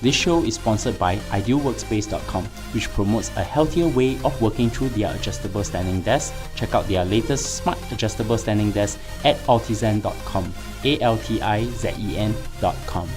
This show is sponsored by idealworkspace.com, which promotes a healthier way of working through their adjustable standing desk. Check out their latest smart adjustable standing desk at altizen.com, ALTIZEN.com.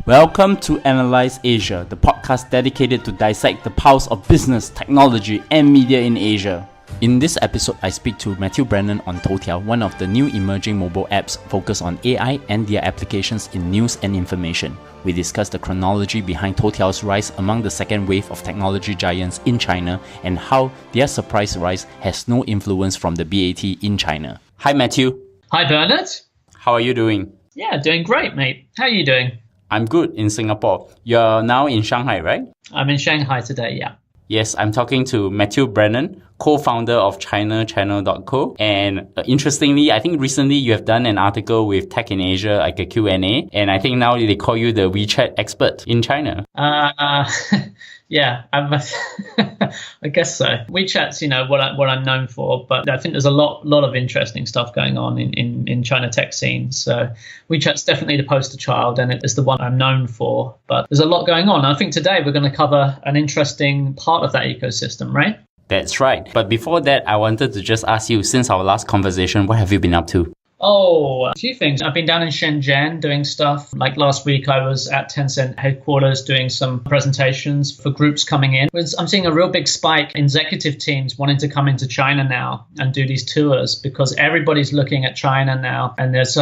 Welcome to Analyze Asia, the podcast dedicated to dissect the pulse of business, technology, and media in Asia. In this episode, I speak to Matthew Brennan on Toutiao, one of the new emerging mobile apps focused on AI and their applications in news and information. We discuss the chronology behind Toutiao's rise among the second wave of technology giants in China and how their surprise rise has no influence from the BAT in China. Hi, Matthew. Hi, Bernard. How are you doing? Yeah, doing great, mate. How are you doing? I'm good in Singapore. You're now in Shanghai, right? I'm in Shanghai today, yeah. Yes, I'm talking to Matthew Brennan, co-founder of ChinaChannel.co. And interestingly, I think recently you have done an article with Tech in Asia, like a Q&A. And I think now they call you the WeChat expert in China. Yeah, I guess so. WeChat's, what I'm known for, but I think there's a lot of interesting stuff going on in China tech scene. So WeChat's definitely the poster child, and it's the one I'm known for. But there's a lot going on. I think today we're going to cover an interesting part of that ecosystem, right? That's right. But before that, I wanted to just ask you, since our last conversation, what have you been up to? Oh, a few things. I've been down in Shenzhen doing stuff. Like last week, I was at Tencent headquarters doing some presentations for groups coming in. I'm seeing a real big spike in executive teams wanting to come into China now and do these tours because everybody's looking at China now. And there's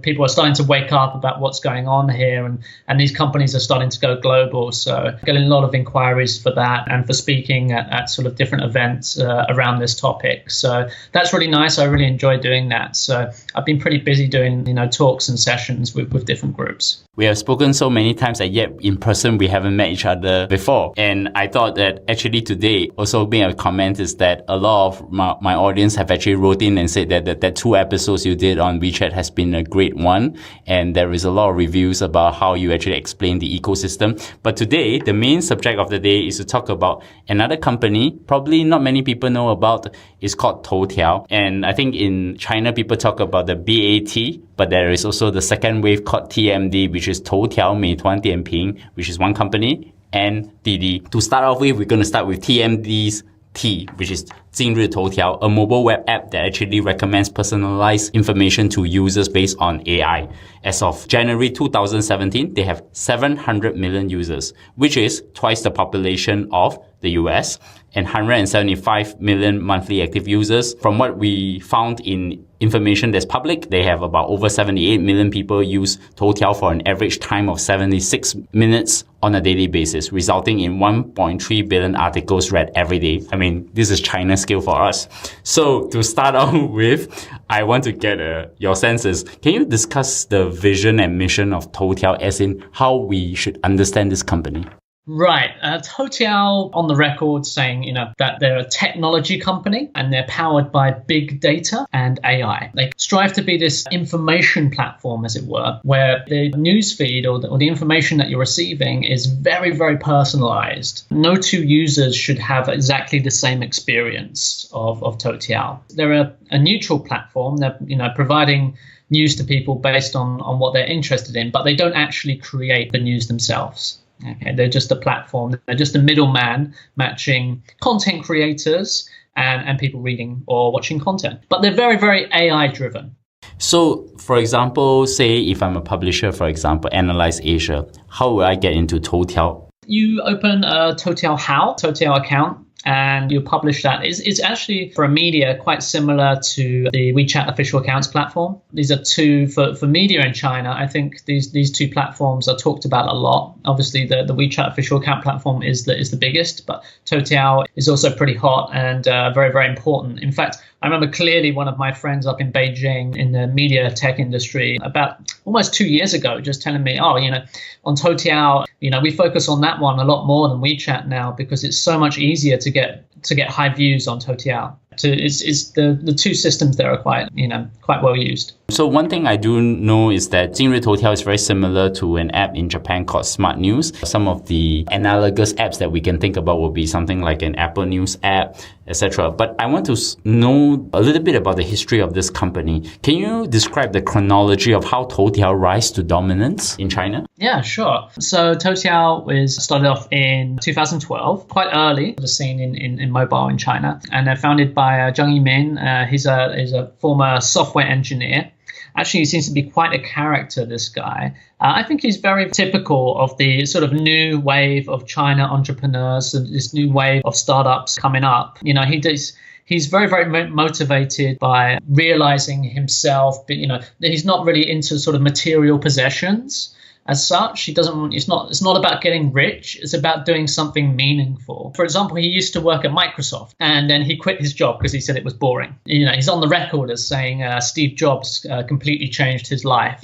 people are starting to wake up about what's going on here. And these companies are starting to go global. So getting a lot of inquiries for that and for speaking at sort of different events around this topic. So that's really nice. I really enjoy doing that. So I've been pretty busy doing, talks and sessions with different groups. We have spoken so many times that yet in person we haven't met each other before. And I thought that actually today also being a comment is that a lot of my audience have actually wrote in and said that 2 episodes you did on WeChat has been a great one. And there is a lot of reviews about how you actually explain the ecosystem. But today, the main subject of the day is to talk about another company probably not many people know about. It's called Toutiao. And I think in China, people talk about the BAT, but there is also the second wave called TMD, which is Toutiao, Meituan Dianping, which is one company, and Didi. To start off with, we're going to start with TMD's T, which is 今日头条, a mobile web app that actually recommends personalized information to users based on AI. As of January 2017, they have 700 million users, which is twice the population of the US, and 175 million monthly active users. From what we found in information that's public, they have about over 78 million people use Toutiao for an average time of 76 minutes on a daily basis, resulting in 1.3 billion articles read every day. I mean, this is China scale for us. So to start off with, I want to get your senses. Can you discuss the vision and mission of Toutiao, as in how we should understand this company? Right. Toutiao on the record saying, that they're a technology company and they're powered by big data and AI. They strive to be this information platform, as it were, where the newsfeed or the information that you're receiving is very, very personalized. No 2 users should have exactly the same experience of Toutiao. They're a neutral platform. They're, providing news to people based on what they're interested in, but they don't actually create the news themselves. Okay, they're just a platform. They're just a middleman matching content creators and people reading or watching content. But they're very, very AI driven. So, for example, say if I'm a publisher, for example, Analyze Asia, how will I get into Toutiao? You open a Toutiao account. And you publish that. It's actually, for a media, quite similar to the WeChat official accounts platform. These are 2 for media in China. I think these 2 platforms are talked about a lot. Obviously, the WeChat official account platform is the biggest, but Toutiao is also pretty hot and very, very important. In fact, I remember clearly one of my friends up in Beijing in the media tech industry about almost 2 years ago just telling me, on Toutiao, we focus on that one a lot more than WeChat now because it's so much easier to get high views on Toutiao. it's the two systems there are quite well used. So one thing I do know is that Jinri Toutiao is very similar to an app in Japan called Smart News. Some of the analogous apps that we can think about will be something like an Apple News app, etc. But I want to know a little bit about the history of this company. Can you describe the chronology of how Toutiao rise to dominance in China? Yeah, sure. So Toutiao started off in 2012, quite early to the scene in mobile in China, and they're founded by Zheng Yimin. He's a former software engineer. Actually, he seems to be quite a character, this guy. I think he's very typical of the sort of new wave of China entrepreneurs, this new wave of startups coming up. He's very, very motivated by realizing himself, but he's not really into sort of material possessions. As such, he doesn't want. It's not about getting rich. It's about doing something meaningful. For example, he used to work at Microsoft, and then he quit his job because he said it was boring. He's on the record as saying Steve Jobs completely changed his life.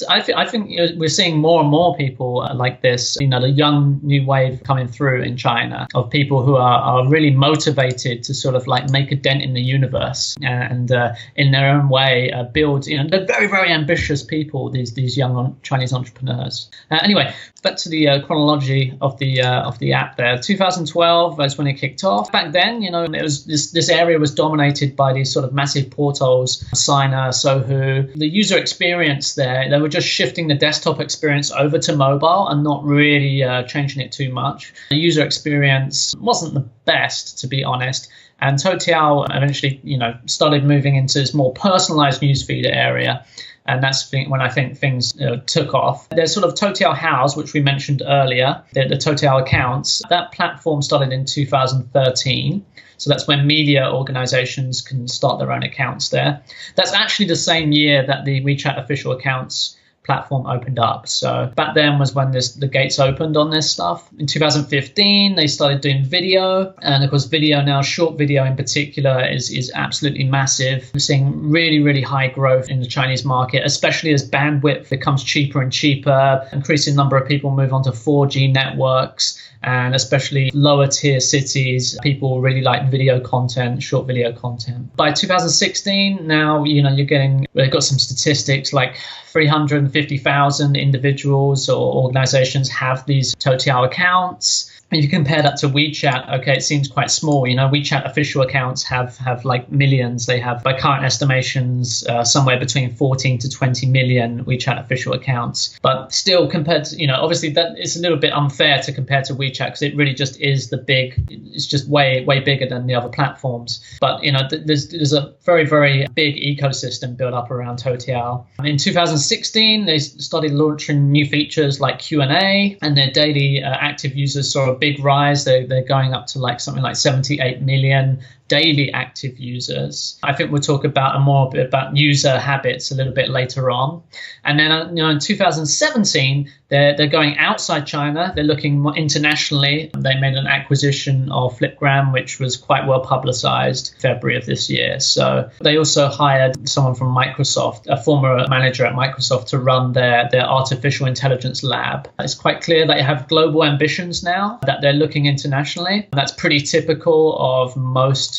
I think we're seeing more and more people like this. The young new wave coming through in China of people who are really motivated to sort of like make a dent in the universe and in their own way build. They're very, very ambitious people. These young Chinese entrepreneurs. Anyway, back to the chronology of the app there. 2012 is when it kicked off. Back then, it was this area was dominated by these sort of massive portals, Sina, Sohu. The user experience there, they were just shifting the desktop experience over to mobile and not really changing it too much. The user experience wasn't the best, to be honest. And Toutiao eventually, started moving into this more personalized newsfeed area. And that's when I think things took off. There's sort of Toutiao House, which we mentioned earlier, the Toutiao accounts. That platform started in 2013. So that's when media organizations can start their own accounts there. That's actually the same year that the WeChat official accounts platform opened up. So back then was when the gates opened on this stuff. In 2015, they started doing video. And of course, video now, short video in particular, is absolutely massive. We're seeing really, really high growth in the Chinese market, especially as bandwidth becomes cheaper and cheaper. Increasing number of people move onto 4G networks. And especially lower tier cities, people really like video content, short video content. By 2016, now, they've got some statistics like 350,000 individuals or organizations have these Toutiao accounts. If you compare that to WeChat, okay, it seems quite small. WeChat official accounts have like millions. They have, by current estimations, somewhere between 14 to 20 million WeChat official accounts. But still, compared to, obviously that it's a little bit unfair to compare to WeChat because it really just is it's just way, way bigger than the other platforms. But, there's a very, very big ecosystem built up around Toutiao. In 2016, they started launching new features like Q&A, and their daily active users saw a big rise. They're going up to something like 78 million daily active users. I think we'll talk about about user habits a little bit later on. And then in 2017, they're going outside China. They're looking more internationally. They made an acquisition of Flipgram, which was quite well publicized in February of this year. So they also hired someone from Microsoft, a former manager at Microsoft, to run their artificial intelligence lab. It's quite clear they have global ambitions now, that they're looking internationally. That's pretty typical of most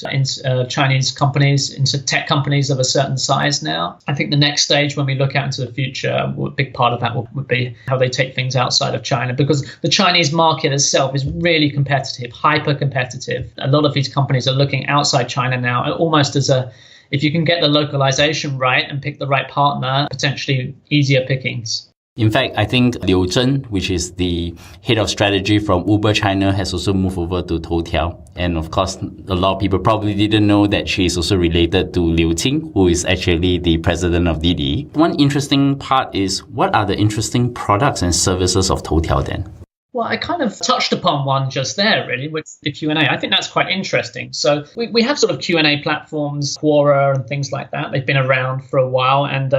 Chinese companies, into tech companies of a certain size now. I think the next stage when we look out into the future, a big part of that would be how they take things outside of China, because the Chinese market itself is really competitive, hyper competitive. A lot of these companies are looking outside China now, almost as if you can get the localization right and pick the right partner, potentially easier pickings. In fact, I think Liu Zhen, which is the head of strategy from Uber China, has also moved over to Toutiao. And of course, a lot of people probably didn't know that she is also related to Liu Qing, who is actually the president of Didi. One interesting part is, what are the interesting products and services of Toutiao then? Well, I kind of touched upon one just there, really, with the Q&A. I think that's quite interesting. So we have sort of Q&A platforms, Quora and things like that. They've been around for a while. And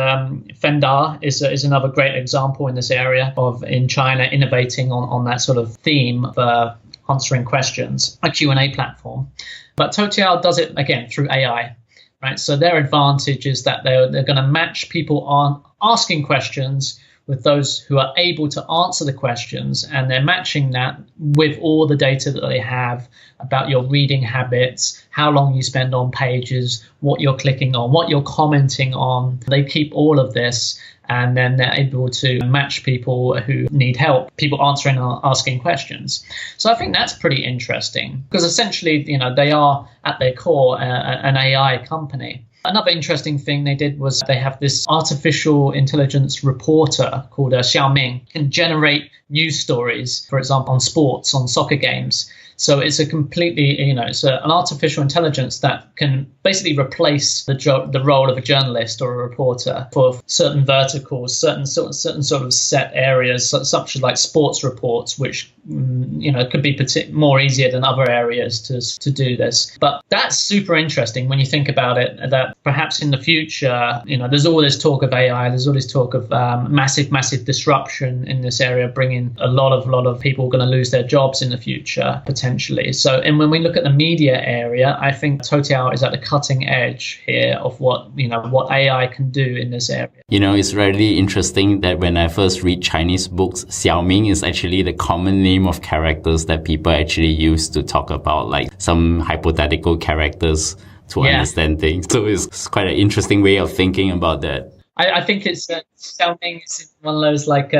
Fenda is another great example in this area in China innovating on that sort of theme of answering questions, a Q&A platform. But Toutiao does it, again, through AI. Right? So their advantage is that they're going to match people on asking questions with those who are able to answer the questions, and they're matching that with all the data that they have about your reading habits, how long you spend on pages, what you're clicking on, what you're commenting on. They keep all of this, and then they're able to match people who need help, people answering and asking questions. So I think that's pretty interesting, because essentially, they are at their core an AI company. Another interesting thing they did was they have this artificial intelligence reporter called Xiaoming, can generate news stories, for example, on sports, on soccer games. So it's a completely, it's an artificial intelligence that can basically replace the role of a journalist or a reporter for certain verticals, certain sort of set areas, such as like sports reports, which could be more easier than other areas to do this. But that's super interesting when you think about it, that perhaps in the future, there's all this talk of AI, there's all this talk of massive disruption in this area, bringing a lot of people going to lose their jobs in the future, potentially. So, and when we look at the media area, I think Toutiao is at the cutting edge here of what AI can do in this area. It's really interesting that when I first read Chinese books, Xiaoming is actually the common name of characters that people actually use to talk about like some hypothetical characters to understand things. So it's quite an interesting way of thinking about that. I think it's Xiaoming is one of those like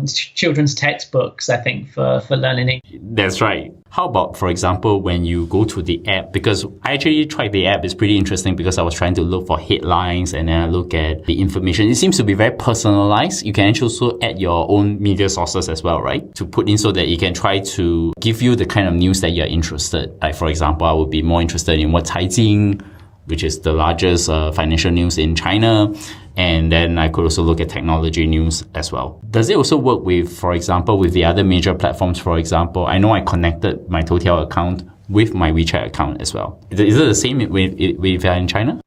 children's textbooks, I think, for learning English. That's right. How about, for example, when you go to the app? Because I actually tried the app. It's pretty interesting because I was trying to look for headlines and then I look at the information. It seems to be very personalized. You can also add your own media sources as well, right? To put in so that you can try to give you the kind of news that you're interested. Like, for example, I would be more interested in what Caijing, which is the largest financial news in China. And then I could also look at technology news as well. Does it also work with, for example, with the other major platforms? For example, I know I connected my Toutiao account with my WeChat account as well. Is it the same with in China?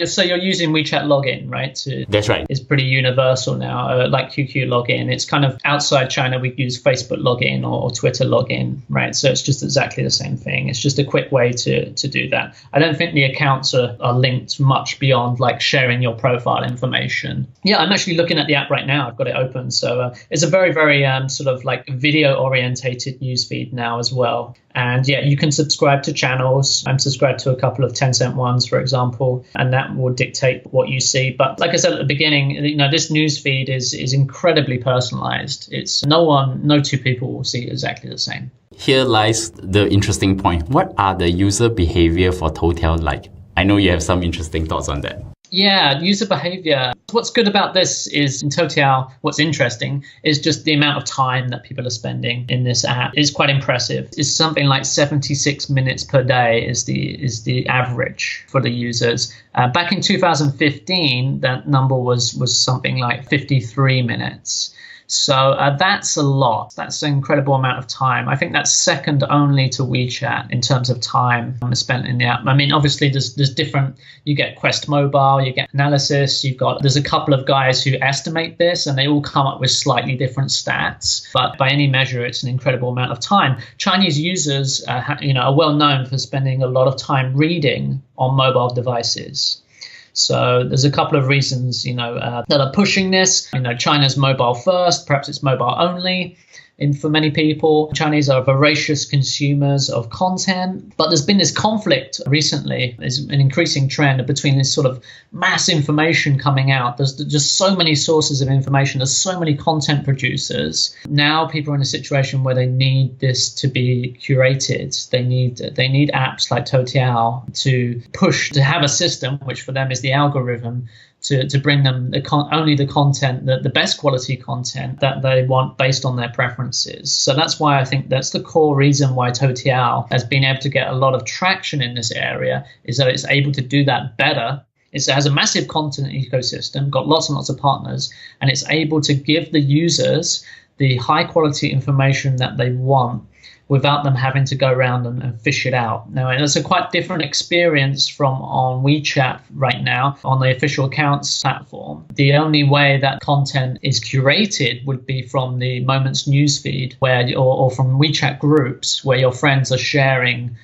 So you're using WeChat login, right? That's right. It's pretty universal now, like QQ login. It's kind of outside China, we use Facebook login or Twitter login, right? So it's just exactly the same thing. It's just a quick way to do that. I don't think the accounts are linked much beyond like sharing your profile information. Yeah, I'm actually looking at the app right now. I've got it open. So it's a very, very sort of like video-orientated newsfeed now as well. And yeah, you can subscribe to channels. I'm subscribed to a couple of Tencent ones, for example, and that will dictate what you see. But like I said at the beginning, this news feed is incredibly personalized. It's no two people will see it exactly the same. Here lies the interesting point. What are the user behavior for Toutiao like? I know you have some interesting thoughts on that. Yeah, user behavior. What's good about this is in Toutiao, what's interesting is just the amount of time that people are spending in this app is quite impressive. It's something like 76 minutes per day is the average for the users. Back in 2015, that number was something like 53 minutes. So that's a lot. That's an incredible amount of time. I think that's second only to WeChat in terms of time spent in the app. I mean, obviously, there's different. You get Quest Mobile, you get Analysis. There's a couple of guys who estimate this, and they all come up with slightly different stats. But by any measure, it's an incredible amount of time. Chinese users, are well known for spending a lot of time reading on mobile devices. So there's a couple of reasons, that are pushing this. China's mobile first, perhaps it's mobile only. For many people, Chinese are voracious consumers of content, but there's been this conflict recently. There's an increasing trend between this sort of mass information coming out. There's just so many sources of information. There's so many content producers. Now people are in a situation where they need this to be curated. They need apps like Toutiao to have a system, which for them is the algorithm, to bring them only the content, the best quality content that they want based on their preferences. So that's why I think that's the core reason why Toutiao has been able to get a lot of traction in this area, is that it's able to do that better. It has a massive content ecosystem, got lots and lots of partners, and it's able to give the users the high quality information that they want without them having to go around and fish it out. Now, it's a quite different experience from on WeChat right now on the official accounts platform. The only way that content is curated would be from the Moments newsfeed, or from WeChat groups where your friends are sharing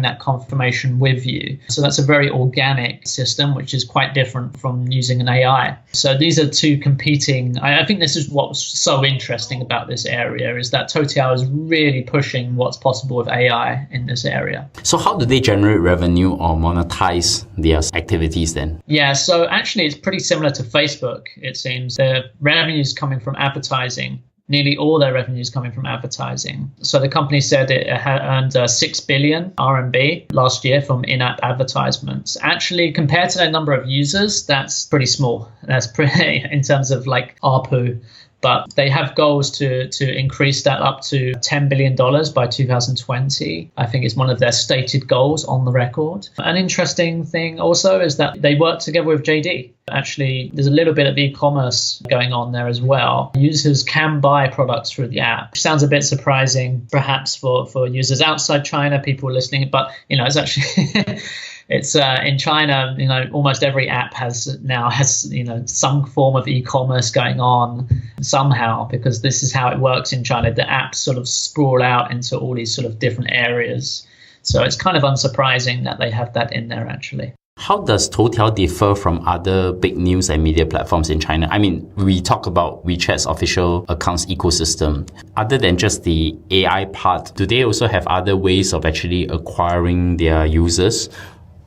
that confirmation with you. So that's a very organic system, which is quite different from using an AI. So these are two competing. I think this is what's so interesting about this area, is that Toutiao is really pushing what's possible with AI in this area. So how do they generate revenue or monetize their activities then? Yeah, so actually it's pretty similar to Facebook, it seems. The revenue is coming from advertising. Nearly all their revenue is coming from advertising. So the company said it had earned 6 billion RMB last year from in-app advertisements. Actually, compared to the number of users, that's pretty small. That's pretty in terms of like ARPU. But they have goals to increase that up to $10 billion by 2020. I think it's one of their stated goals on the record. An interesting thing also is that they work together with JD. Actually, there's a little bit of e-commerce going on there as well. Users can buy products through the app. Sounds a bit surprising, perhaps, for users outside China, people listening. But, it's actually... It's in China, almost every app has some form of e-commerce going on somehow, because this is how it works in China. The apps sort of sprawl out into all these sort of different areas. So it's kind of unsurprising that they have that in there, actually. How does Toutiao differ from other big news and media platforms in China? I mean, we talk about WeChat's official accounts ecosystem. Other than just the AI part, do they also have other ways of actually acquiring their users?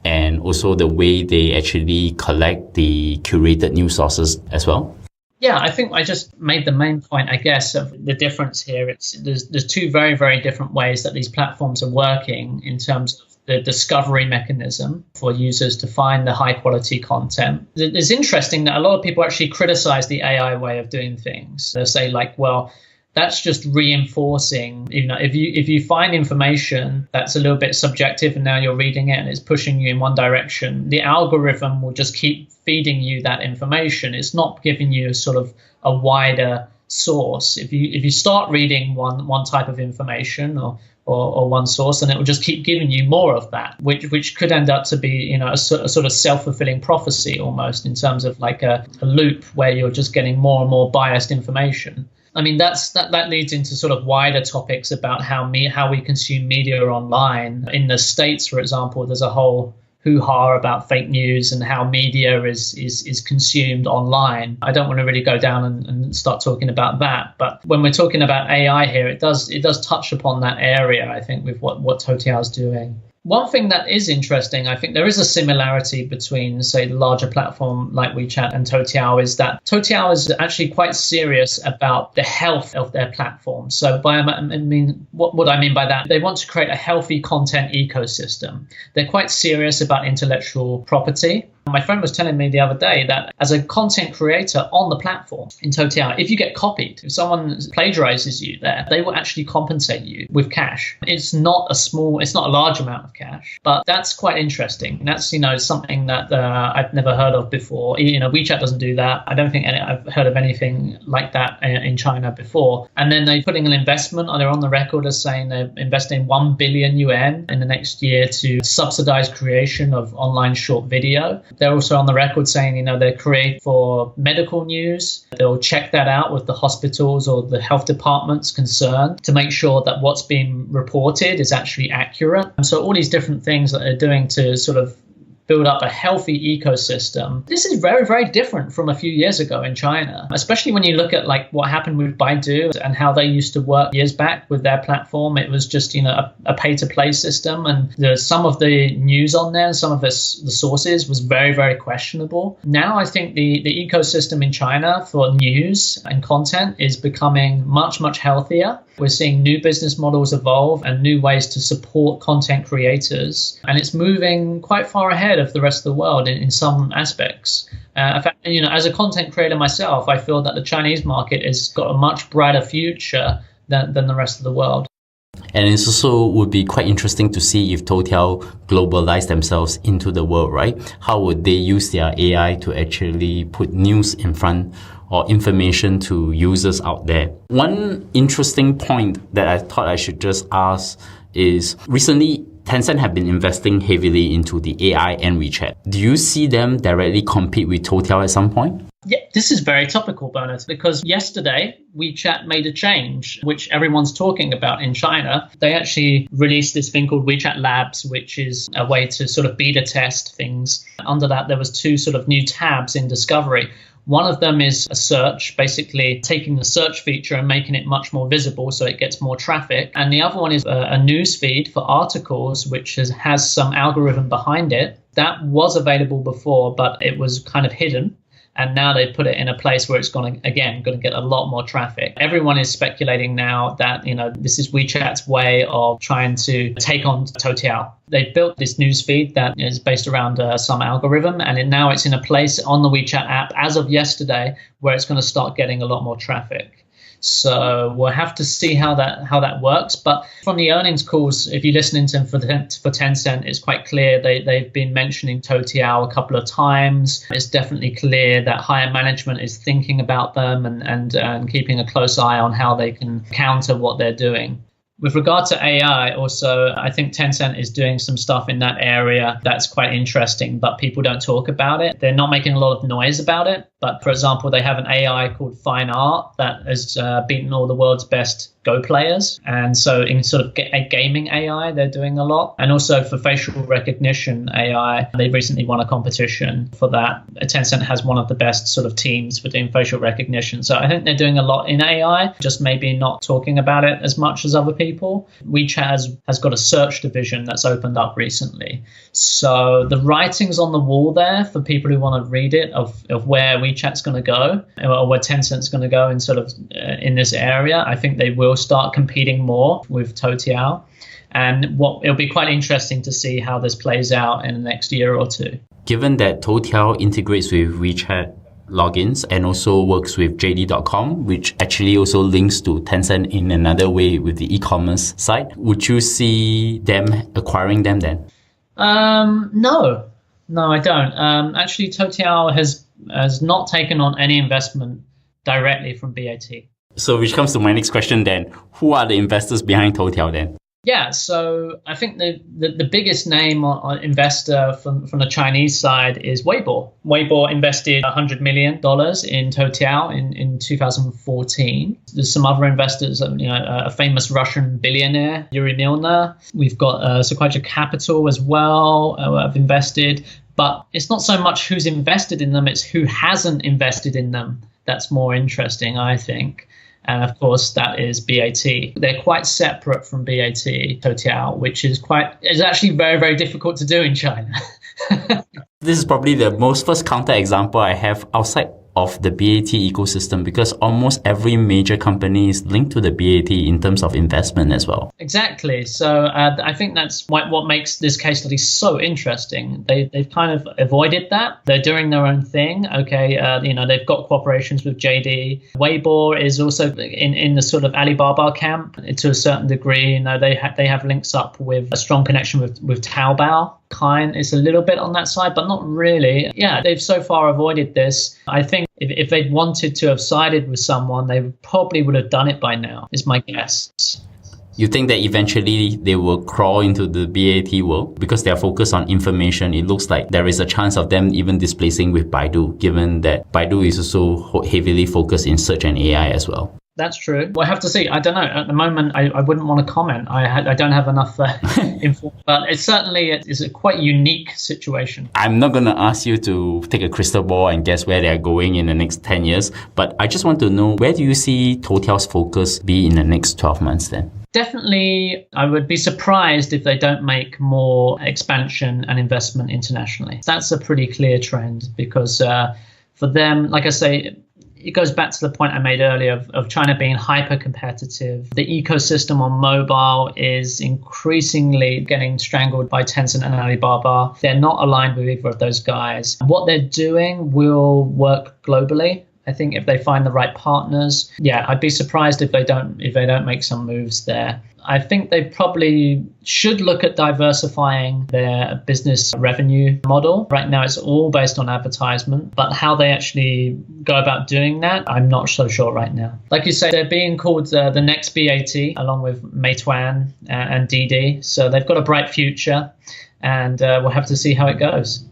And also the way they actually collect the curated news sources as well? Yeah, I think I just made the main point, I guess, of the difference here. There's two very, very different ways that these platforms are working in terms of the discovery mechanism for users to find the high quality content. It's interesting that a lot of people actually criticize the AI way of doing things. They'll say like, well, that's just reinforcing, if you find information that's a little bit subjective and now you're reading it and it's pushing you in one direction, the algorithm will just keep feeding you that information. It's not giving you sort of a wider source. If you start reading one type of information or one source, and it will just keep giving you more of that, which could end up to be a sort of self-fulfilling prophecy almost, in terms of like a loop where you're just getting more and more biased information. I mean, that leads into sort of wider topics about how we consume media online. In the States, for example, there's a whole hoo-ha about fake news and how media is consumed online. I don't want to really go down and start talking about that, but when we're talking about AI here, it does touch upon that area, I think, with what Toutiao is doing. One thing that is interesting, I think there is a similarity between, say, the larger platform like WeChat and Toutiao, is that Toutiao is actually quite serious about the health of their platform. So what I mean by that, they want to create a healthy content ecosystem. They're quite serious about intellectual property. My friend was telling me the other day that as a content creator on the platform in Toutiao, if you get copied, if someone plagiarizes you there, they will actually compensate you with cash. It's not a large amount of cash, but that's quite interesting. That's, something that I've never heard of before. WeChat doesn't do that. I don't think I've heard of anything like that in China before. And then they're putting an investment, they're on the record as saying they're investing 1 billion yuan in the next year to subsidize creation of online short video. They're also on the record saying, they create for medical news. They'll check that out with the hospitals or the health departments concerned to make sure that what's being reported is actually accurate. And so all these different things that they're doing to sort of build up a healthy ecosystem. This is very, very different from a few years ago in China, especially when you look at like what happened with Baidu and how they used to work years back with their platform. It was just, a pay-to-play system, and some of the news on there, some of the sources was very, very questionable. Now I think the ecosystem in China for news and content is becoming much, much healthier. We're seeing new business models evolve and new ways to support content creators. And it's moving quite far ahead of the rest of the world in some aspects. In fact, as a content creator myself, I feel that the Chinese market has got a much brighter future than the rest of the world. And it also would be quite interesting to see if Toutiao globalize themselves into the world, right? How would they use their AI to actually put news in front or information to users out there. One interesting point that I thought I should just ask is recently Tencent have been investing heavily into the AI and WeChat. Do you see them directly compete with Toutiao at some point? Yeah, this is very topical, Bernard, because yesterday WeChat made a change, which everyone's talking about in China. They actually released this thing called WeChat Labs, which is a way to sort of beta test things. Under that, there was 2 sort of new tabs in Discovery. One of them is a search, basically taking the search feature and making it much more visible so it gets more traffic. And the other one is a news feed for articles, which has some algorithm behind it. That was available before, but it was kind of hidden. And now they've put it in a place where it's going to get a lot more traffic. Everyone is speculating now that, this is WeChat's way of trying to take on Toutiao. They built this news feed that is based around some algorithm, and now it's in a place on the WeChat app as of yesterday where it's going to start getting a lot more traffic. So we'll have to see how that works. But from the earnings calls, if you listen to them for Tencent, it's quite clear they've been mentioning Toutiao a couple of times. It's definitely clear that higher management is thinking about them and keeping a close eye on how they can counter what they're doing. With regard to AI, also, I think Tencent is doing some stuff in that area that's quite interesting, but people don't talk about it. They're not making a lot of noise about it. But for example, they have an AI called Fine Art that has beaten all the world's best Go players. And so in sort of gaming AI, they're doing a lot. And also for facial recognition AI, they recently won a competition for that. Tencent has one of the best sort of teams for doing facial recognition. So I think they're doing a lot in AI, just maybe not talking about it as much as other people. WeChat has got a search division that's opened up recently. So the writing's on the wall there for people who want to read it of where WeChat's going to go or where Tencent's going to go in sort of in this area. I think they will start competing more with Toutiao. And it'll be quite interesting to see how this plays out in the next year or two. Given that Toutiao integrates with WeChat logins and also works with JD.com, which actually also links to Tencent in another way with the e-commerce site, would you see them acquiring them then? No, I don't. Actually, Toutiao has not taken on any investment directly from BAT. So which comes to my next question then. Who are the investors behind Toutiao then? Yeah, so I think the biggest name on investor from the Chinese side is Weibo. Weibo invested $100 million in Toutiao in 2014. There's some other investors, a famous Russian billionaire, Yuri Milner. We've got Sequoia Capital as well have invested. But it's not so much who's invested in them, it's who hasn't invested in them. That's more interesting, I think. And of course, that is BAT. They're quite separate from BAT, Toutiao, which is actually very, very difficult to do in China. This is probably the most first counterexample I have outside of the BAT ecosystem, because almost every major company is linked to the BAT in terms of investment as well. Exactly. So I think that's what makes this case study so interesting. They've kind of avoided that. They're doing their own thing. Okay, they've got cooperations with JD. Weibo is also in the sort of Alibaba camp to a certain degree. They have links up with a strong connection with Taobao. Kind is a little bit on that side, but not really. Yeah, they've so far avoided this. I think if they'd wanted to have sided with someone, they probably would have done it by now, is my guess. You think that eventually they will crawl into the BAT world because they are focused on information? It looks like there is a chance of them even displacing with Baidu, given that Baidu is also heavily focused in search and AI as well. That's true. Well, I have to see. I don't know. At the moment, I wouldn't want to comment. I don't have enough info. But it's a quite unique situation. I'm not going to ask you to take a crystal ball and guess where they're going in the next 10 years. But I just want to know, where do you see Toutiao's focus be in the next 12 months then? Definitely, I would be surprised if they don't make more expansion and investment internationally. That's a pretty clear trend because for them, like I say, it goes back to the point I made earlier of China being hyper competitive. The ecosystem on mobile is increasingly getting strangled by Tencent and Alibaba. They're not aligned with either of those guys. What they're doing will work globally. I think if they find the right partners, yeah, I'd be surprised if they don't make some moves there. I think they probably should look at diversifying their business revenue model. Right now, it's all based on advertisement, but how they actually go about doing that, I'm not so sure right now. Like you say, they're being called the next BAT, along with Meituan and Didi. So they've got a bright future, and we'll have to see how it goes.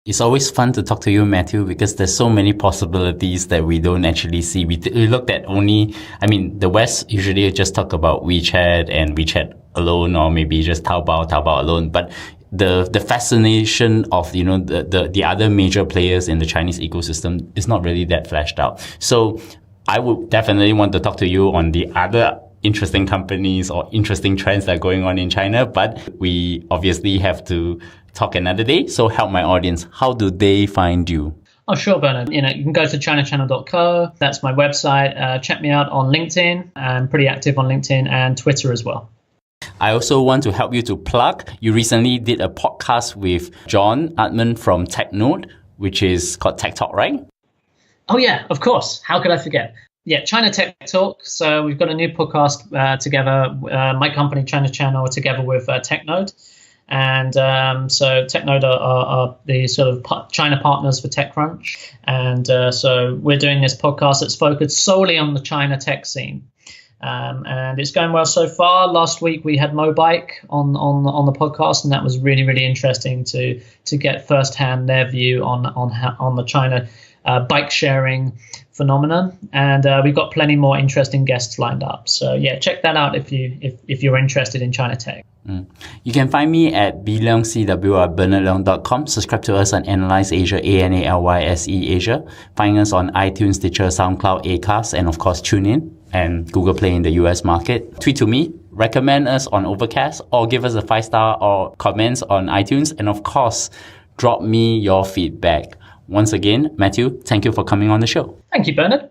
It's always fun to talk to you, Matthew, because there's so many possibilities that we don't actually see. We looked at the West usually just talk about WeChat and WeChat alone, or maybe just Taobao alone. But the fascination of, the other major players in the Chinese ecosystem is not really that fleshed out. So I would definitely want to talk to you on the other interesting companies or interesting trends that are going on in China, but we obviously have to talk another day. So help my audience. How do they find you? Oh, sure, Bernard. You can go to ChinaChannel.co. That's my website. Check me out on LinkedIn. I'm pretty active on LinkedIn and Twitter as well. I also want to help you to plug. You recently did a podcast with John Ardman from TechNode, which is called Tech Talk, right? Oh, yeah, of course. How could I forget? Yeah, China Tech Talk. So we've got a new podcast together, my company, China Channel, together with TechNode. And so TechNode are the sort of China partners for TechCrunch. And so we're doing this podcast that's focused solely on the China tech scene. And it's going well so far. Last week we had Mobike on the podcast, and that was really, really interesting to get firsthand their view on the China bike sharing phenomenon. And we've got plenty more interesting guests lined up. So yeah, check that out if you're interested in China tech. You can find me at bleongcw@bernardleong.com. Subscribe to us on Analyze Asia, ANALYSE Asia. Find us on iTunes, Stitcher, SoundCloud, Acast, and of course TuneIn and Google Play in the US market. Tweet to me, recommend us on Overcast, or give us a 5-star or comments on iTunes. And of course, drop me your feedback. Once again, Matthew, thank you for coming on the show. Thank you, Bernard.